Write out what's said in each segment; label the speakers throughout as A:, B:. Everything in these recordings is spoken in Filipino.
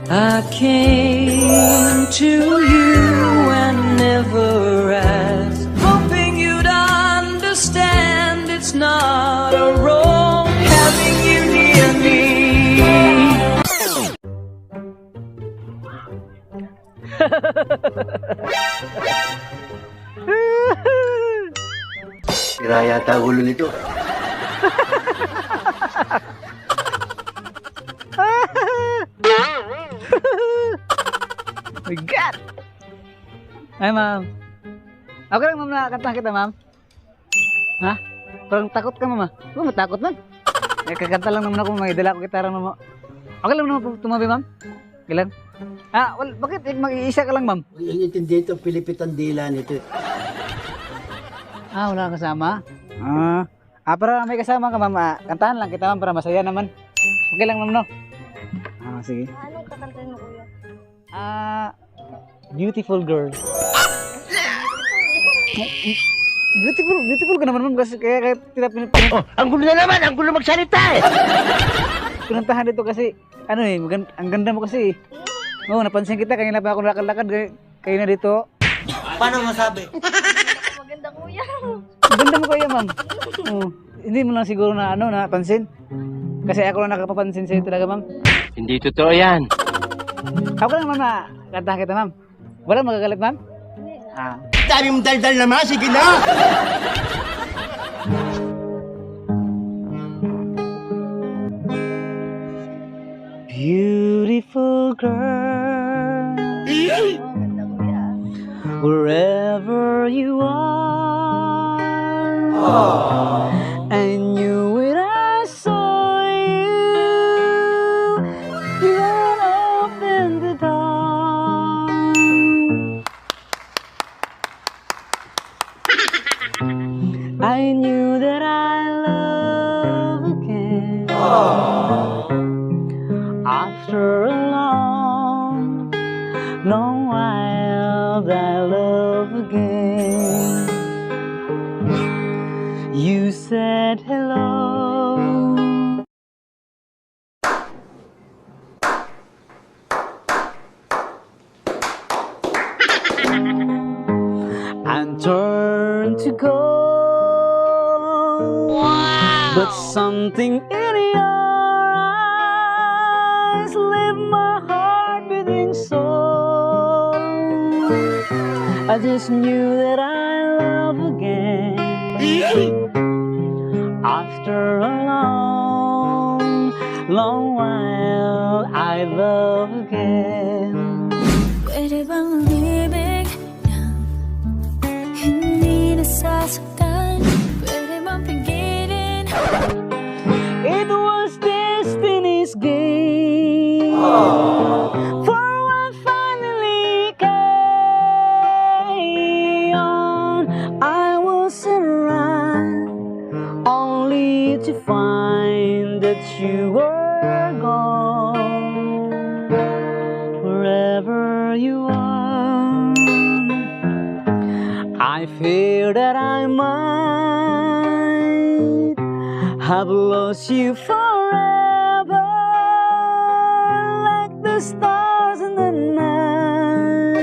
A: I came to you and never asked, hoping you'd understand it's not a wrong having you near me.
B: Sira yata ulo nito.
C: My God! Ay, ma'am. Okay lang, ma'am, nakakanta kita, ma'am. Ha? Parang takot ka, ma'am, ha? Huwag matakot, ma'am. Kakanta lang naman ako, may dala ko gitara, ma'am. Okay lang naman tumabi, ma'am. Okay lang. Well, bakit mag-iisa ka lang, ma'am?
B: Yung intindi ito, Pilipit ang dila nito.
C: Wala kang kasama? Para may kasama ka, ma'am. Kantahan lang kita, ma'am, para masaya naman. Okay lang, ma'am, no? Sige.
D: Anong kakantahin mo, kuya?
C: Beautiful girl. Beautiful ka naman, ma'am, kasi kaya
B: Ang gulo na naman! Ang gulo magsalita eh!
C: pinuntahan dito kasi, ang ganda mo kasi. Oo, napansin kita, kanina pa ako lakad-lakad, kayo na dito.
B: Paano masabi?
D: Maganda, kuya.
C: Ang ganda mo kaya, ma'am. Oo, hindi mo lang siguro na napansin. Kasi ako lang nakapapansin sa'yo talaga, ma'am.
B: Hindi totoo yan.
C: Ako lang, ma'am, na kantahan kita, ma'am. Walang magagalit, ma'am?
B: Dami mong daldal naman, sige na!
C: Beautiful girl,
D: Maganda, kuya.
C: wherever you are, I knew it, I saw you, you opened the door. I knew that I love again. After a long, long while, I love again. You said hello. And turned to go. Wow. But something in your eyes left my heart beating so. I just knew that I love again. After a long, long while, I love again.
D: Pwede bang umibig nang hindi nasasaktan? Pwede bang pigilin?
C: It was destiny's game. For what finally came on, I was around only to find that you were gone. Wherever you are, I fear that I might have lost you forever, like the stars in the night.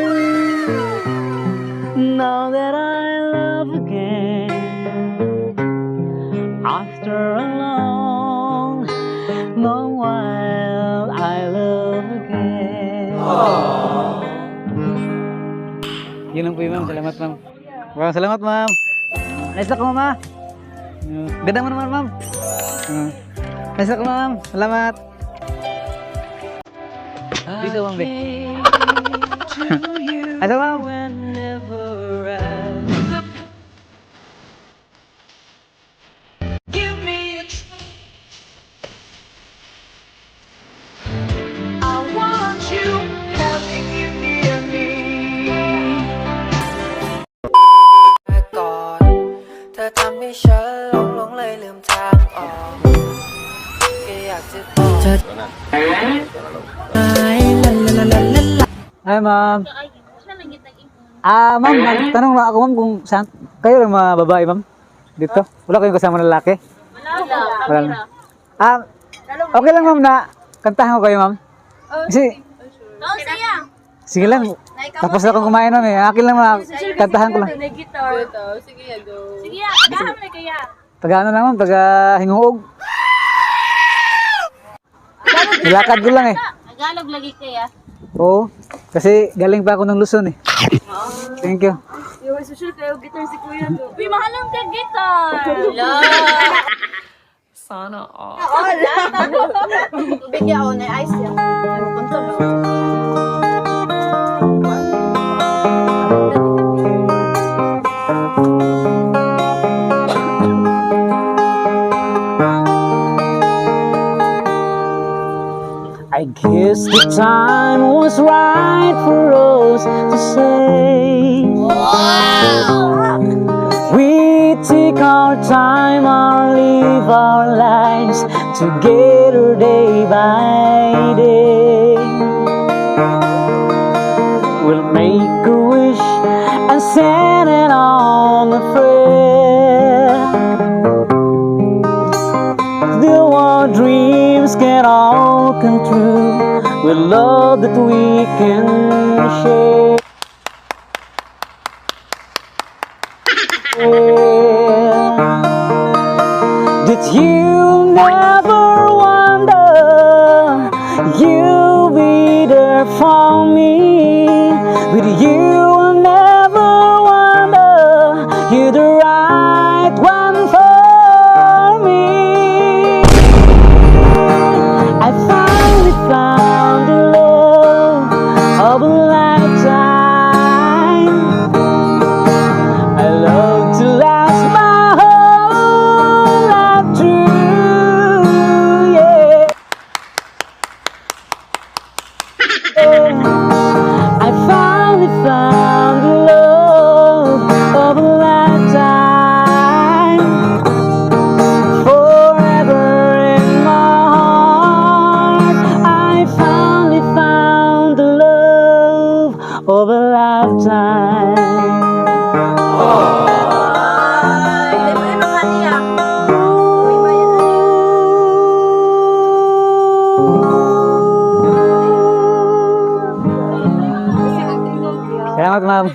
C: Now that I love again, after a long, long while, I love again. Yun lang po yun, ma'am. Salamat, ma'am. Maraming salamat, ma'am. Nice luck, mama. Ganda mo naman, ma'am. Nice luck, ma'am. Salamat. Dito, ma'am. Nice luck, ma'am.
A: Whenever asked, give me a I want you, having you near me.
E: ก่อนเธอทำให้ฉันหลงเลยลืมทางออกแค่อยากจะบอกเธอ
C: Hi, ma'am. Ma'am, tanong lang ako, ma'am, kung saan kayo lang mga babae, ma'am? Dito? Wala kayong kasama ng lalaki? Wala na. Okay lang, ma'am, na kantahan ko kayo, ma'am. Kasi
D: Oh, saya.
C: Sige lang. Tapos na akong kumain ma'am eh. Akin lang mga kantahan ko lang.
D: Sige, tagahan mo na kaya.
C: Taga ano lang ma'am, taga hinguog. Nilakad ko lang eh.
D: Tagalog lagi kaya.
C: Oo. Kasi galing pa ako ng Luzon eh. Thank you.
D: Uy, mahal lang ka guitar.
E: Sana all.
D: Bigyan ako na ice yan.
C: I guess the time was right for us to say we take our time and live our lives together day by day. We'll make a wish and send it on a prayer. Though our dreams can all come true, with love that we can share. That you never wonder, you'll be there for me. With you I'll never wonder, you're the right one for me. I finally found the love of a lifetime. I love to last my whole life through, yeah. I finally found the love of a lifetime. Forever in my heart, I finally found the love of a lifetime. Salamat ma'am.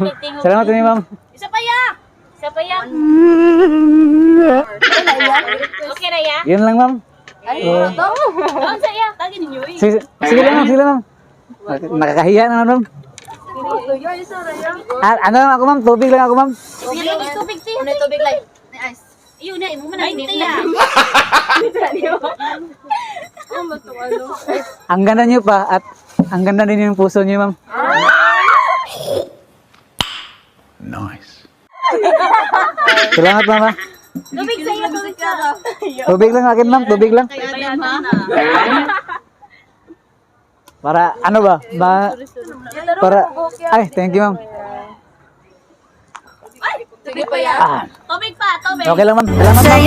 C: Salamat din ma'am.
D: Isa pa ya. Isa pa ya. Okay na ya.
C: Yun lang ma'am.
D: Doon sa ya. Tagin ninyo.
C: Sige, sige lang ma'am, sige lang ma'am. Nakakahiya naman ma'am. Ano lang ako ma'am, tubig lang ako ma'am.
D: Tubig ti. Ano tubig lang? Ice. Ayun na, imo man na ya.
C: Ang ganda niyo pa at ang ganda din yung puso niyo ma'am.
B: Nice.
C: Salamat ma'am.
D: Tubig sa iyo, tubig sa.
C: Tubig lang akin ma'am, tubig lang. Para ano ba? Para ay, thank you ma'am.
D: Sige pa ya. Tubig pa, tubig.
C: Okay lang ma'am. Salamat ma'am.